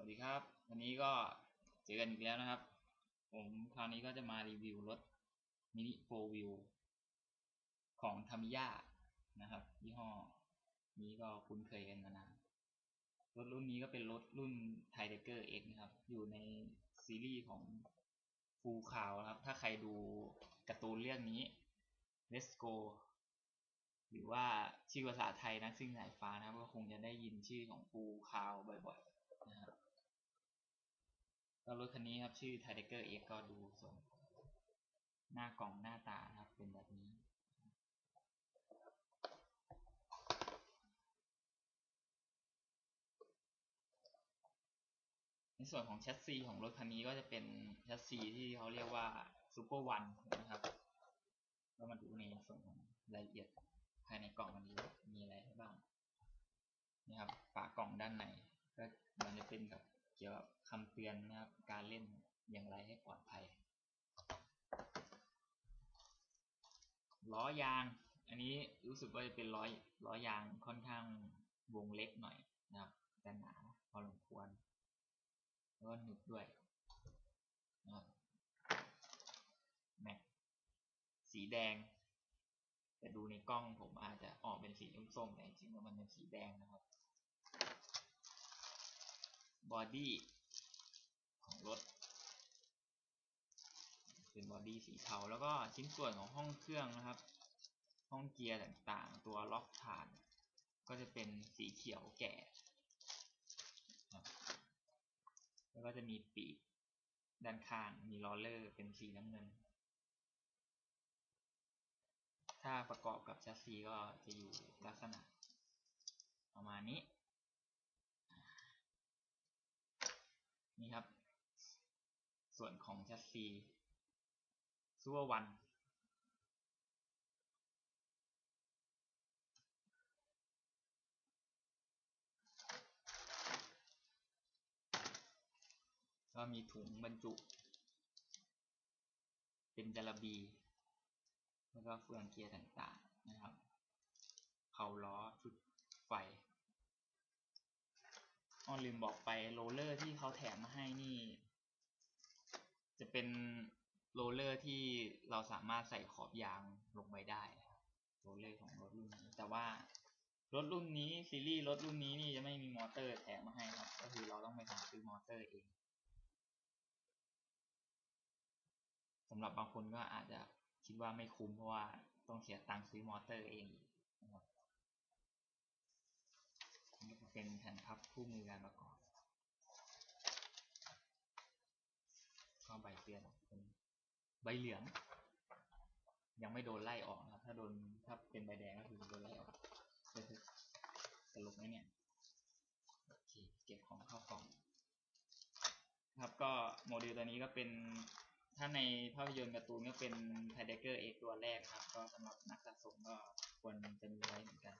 วัสดีครับวันนี้ก็เจอกันอีกแล้วนะครับผมคราวนี้ก็จะมารีวิวรถมินิโฟร์วิวของทามิยะนะครับยี่ห้อนี้ก็คุ้นเคยกันมานานรถรุ่นนี้ก็เป็นรถรุ่นไทเทเกอร์ X นะครับอยู่ในซีรีส์ของฟูลคาวครับถ้าใครดูการ์ตูนเรื่องนี้ Let's Go หรือว่าชื่อภาษาไทยนักซิ่งสายฟ้านะครับก็คงจะได้ยินชื่อของฟูลคาวบ่อยๆนะครับก็รถคันนี้ครับชื่อ Tiger X ก็ดูส่วนหน้ากล่องหน้าตาครับเป็นแบบนี้ในส่วนของแชสซีของรถคันนี้ก็จะเป็นแชสซีที่เขาเรียกว่า Super One นะครับก็มาดูในส่วนของรายละเอียดภายในกล่องมันมีอะไรบ้างนี่ครับฝากล่องด้านในก็มันจะเป็นกับเกี่ยวกับคำเตือนนะครับการเล่นอย่างไรให้ปลอดภัยล้อยางอันนี้รู้สึกว่าจะเป็นล้อยางค่อนข้างวงเล็กหน่อยนะครับแต่หนาพอสมควรแล้วก็หนึบด้วยนะครับแม็กสีแดงแต่ดูในกล้องผมอาจจะออกเป็นสีส้มๆแต่จริงๆแล้วมันเป็นสีแดงนะครับบอดี้ของรถเป็นบอดี้สีเทาแล้วก็ชิ้นส่วนของห้องเครื่องนะครับห้องเกียร์ต่างๆตัวล็อกฐานก็จะเป็นสีเขียวแก่แล้วก็จะมีปีกด้านข้างมีลอเลอร์เป็นสีน้ำเงินถ้าประกอบกับแชสซีก็จะอยู่ลักษณะประมาณนี้นี่ครับส่วนของแชสซีซูเปอร์วันก็มีถุงบรรจุเป็นจาระบีแล้วก็เฟืองเกียร์ต่างๆนะครับเผาล้อชุดไฟลืมบอกไปโรลเลอร์ที่เขาแถมมาให้นี่จะเป็นโรลเลอร์ที่เราสามารถใส่ขอบยางลงไปได้โรลเลอร์ของรถรุ่นนี้แต่ว่ารถรุ่นนี้ซีรีส์รถรุ่นนี้นี่จะไม่มีมอเตอร์แถมมาให้ครับก็คือเราต้องไปหาซื้อมอเตอร์เองสำหรับบางคนก็อาจจะคิดว่าไม่คุ้มเพราะว่าต้องเสียตังค์ซื้อมอเตอร์เองนะครับนี่ก็เป็นแผ่นพับคู่มือการประกอบก็ใบเตือนเป็นใบเหลืองยังไม่โดนไล่ออกนะครับถ้าเป็นใบแดงก็คือโดนไล่ออกสรุปไหมเนี่ยโอเคเก็บของเข้ากล่องครับก็โมเดลตัวนี้ก็เป็นถ้าในภาพยนตร์การ์ตูนก็เป็น Tiger X ตัวแรกครับก็สำหรับนักสะสมก็ควรจะมีไว้เหมือนกัน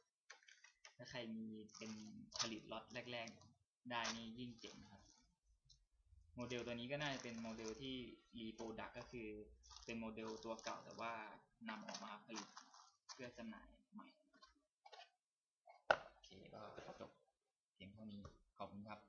ถ้าใครมีเป็นผลิตล็อตแรกๆได้นี่ยิ่งเจ๋งครับโมเดลตัวนี้ก็น่าจะเป็นโมเดลที่รีโปรดักก็คือเป็นโมเดลตัวเก่าแต่ว่านำออกมาผลิตเพื่อจำหน่ายใหม่โอเคก็จบเพียงเท่านี้ขอบคุณครับ